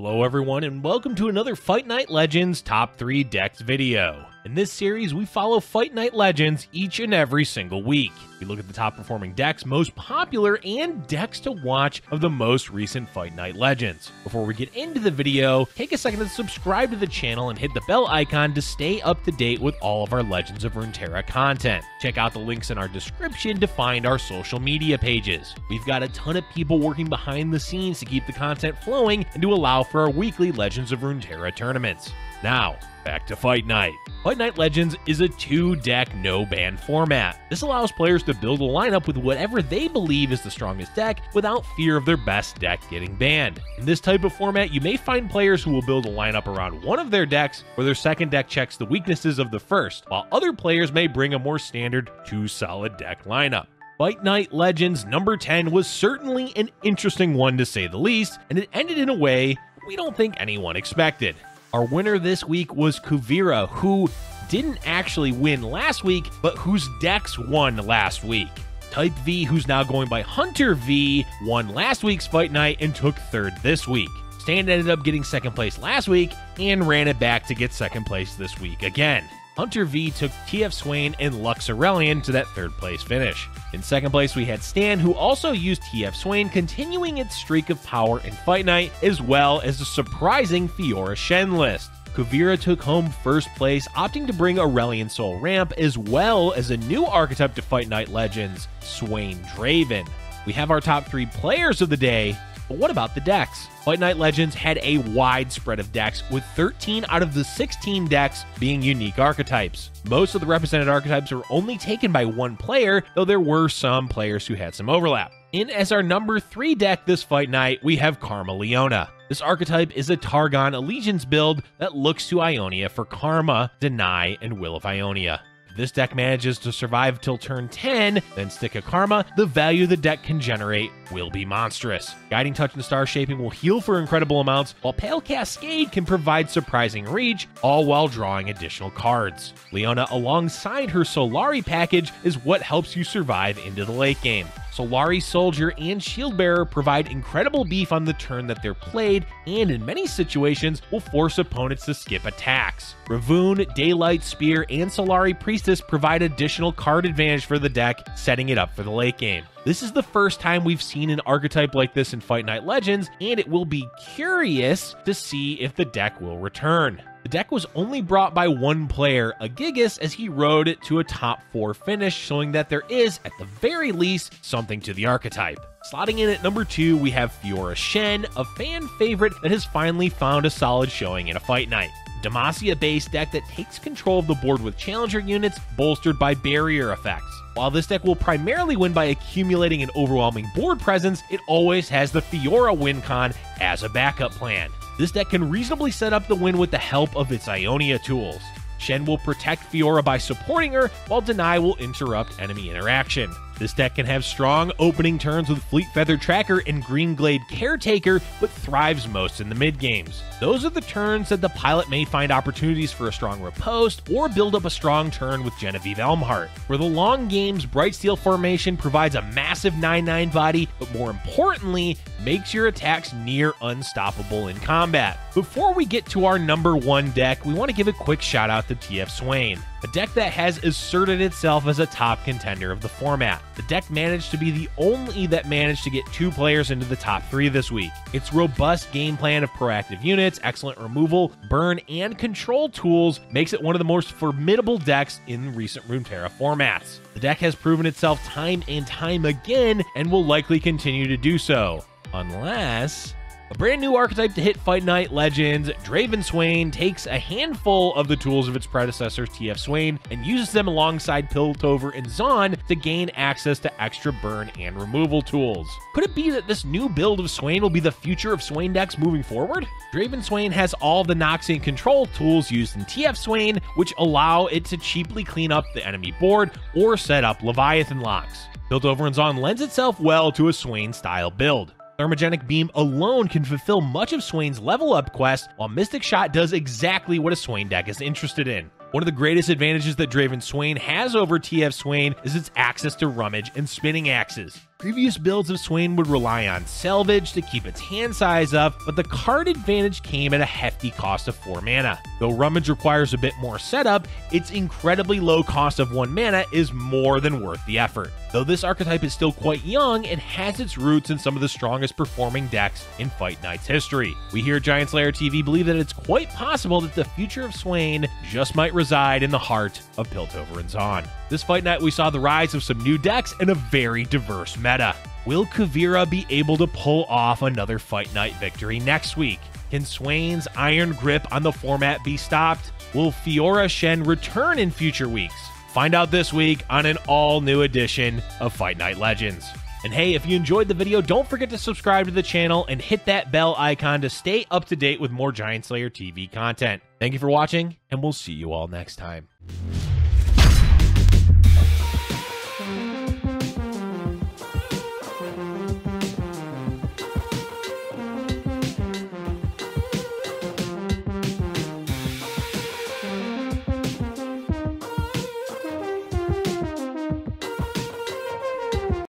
Hello everyone and welcome to another Fight Night Legends Top 3 Decks video. In this series, we follow Fight Night Legends each and every single week. We look at the top performing decks, most popular, and decks to watch of the most recent Fight Night Legends. Before we get into the video, take a second to subscribe to the channel and hit the bell icon to stay up to date with all of our Legends of Runeterra content. Check out the links in our description to find our social media pages. We've got a ton of people working behind the scenes to keep the content flowing and to allow for our weekly Legends of Runeterra tournaments. Now, back to Fight Night. Fight Night Legends is a 2-deck no-ban format. This allows players to build a lineup with whatever they believe is the strongest deck without fear of their best deck getting banned. In this type of format, you may find players who will build a lineup around one of their decks where their second deck checks the weaknesses of the first, while other players may bring a more standard 2-solid deck lineup. Fight Night Legends number 10 was certainly an interesting one to say the least, and it ended in a way we don't think anyone expected. Our winner this week was Kuvira, who didn't actually win last week, but whose decks won last week. Type V, who's now going by Hunter V, won last week's Fight Night and took third this week. Stan ended up getting second place last week and ran it back to get second place this week again. Hunter V took TF Swain and Lux Aurelion to that third place finish. In second place, we had Stan, who also used TF Swain, continuing its streak of power in Fight Night, as well as a surprising Fiora Shen list. Kuvira took home first place, opting to bring Aurelion Soul Ramp, as well as a new archetype to Fight Night Legends, Swain Draven. We have our top 3 players of the day, but what about the decks? Fight Night Legends had a wide spread of decks, with 13 out of the 16 decks being unique archetypes. Most of the represented archetypes were only taken by one player, though there were some players who had some overlap. In as our number 3 deck this Fight Night, we have Karma Leona. This archetype is a Targon Allegiance build that looks to Ionia for Karma, Deny, and Will of Ionia. If this deck manages to survive till turn 10, then stick a Karma, the value the deck can generate will be monstrous. Guiding Touch and Star Shaping will heal for incredible amounts, while Pale Cascade can provide surprising reach, all while drawing additional cards. Leona, alongside her Solari package, is what helps you survive into the late game. Solari Soldier and Shield Bearer provide incredible beef on the turn that they're played, and in many situations will force opponents to skip attacks. Ravoon, Daylight Spear, and Solari Priestess provide additional card advantage for the deck, setting it up for the late game. This is the first time we've seen an archetype like this in Fight Night Legends, and it will be curious to see if the deck will return. The deck was only brought by one player, Agigas, as he rode it to a top 4 finish, showing that there is, at the very least, something to the archetype. Slotting in at number 2, we have Fiora Shen, a fan favorite that has finally found a solid showing in a Fight Night. Demacia-based deck that takes control of the board with challenger units, bolstered by barrier effects. While this deck will primarily win by accumulating an overwhelming board presence, it always has the Fiora win con as a backup plan. This deck can reasonably set up the win with the help of its Ionia tools. Shen will protect Fiora by supporting her, while Deny will interrupt enemy interaction. This deck can have strong opening turns with Fleet Feather Tracker and Green Glade Caretaker, but thrives most in the mid-games. Those are the turns that the pilot may find opportunities for a strong riposte, or build up a strong turn with Genevieve Elmhart. For the long games, Bright Steel Formation provides a massive 9/9 body, but more importantly, makes your attacks near unstoppable in combat. Before we get to our number 1 deck, we want to give a quick shout out to TF Swain, a deck that has asserted itself as a top contender of the format. The deck managed to be the only that managed to get 2 players into the top 3 this week. Its robust game plan of proactive units, excellent removal, burn, and control tools makes it one of the most formidable decks in recent Runeterra formats. The deck has proven itself time and time again and will likely continue to do so, unless a brand new archetype to hit Fight Night Legends, Draven Swain, takes a handful of the tools of its predecessor TF Swain and uses them alongside Piltover and Zon to gain access to extra burn and removal tools. Could it be that this new build of Swain will be the future of Swain decks moving forward? Draven Swain has all the Noxian control tools used in TF Swain, which allow it to cheaply clean up the enemy board or set up Leviathan locks. Piltover and Zon lends itself well to a Swain-style build. Thermogenic Beam alone can fulfill much of Swain's level up quest, while Mystic Shot does exactly what a Swain deck is interested in. One of the greatest advantages that Draven Swain has over TF Swain is its access to Rummage and Spinning Axes. Previous builds of Swain would rely on salvage to keep its hand size up, but the card advantage came at a hefty cost of 4 mana. Though Rummage requires a bit more setup, its incredibly low cost of 1 mana is more than worth the effort. Though this archetype is still quite young, it has its roots in some of the strongest performing decks in Fight Night's history. We here at GiantSlayerTV believe that it's quite possible that the future of Swain just might reside in the heart of Piltover and Zaun. This Fight Night we saw the rise of some new decks and a very diverse meta. Will Kuvira be able to pull off another Fight Night victory next week? Can Swain's iron grip on the format be stopped? Will Fiora Shen return in future weeks? Find out this week on an all-new edition of Fight Night Legends. And hey, if you enjoyed the video, don't forget to subscribe to the channel and hit that bell icon to stay up to date with more Giant Slayer TV content. Thank you for watching, and we'll see you all next time.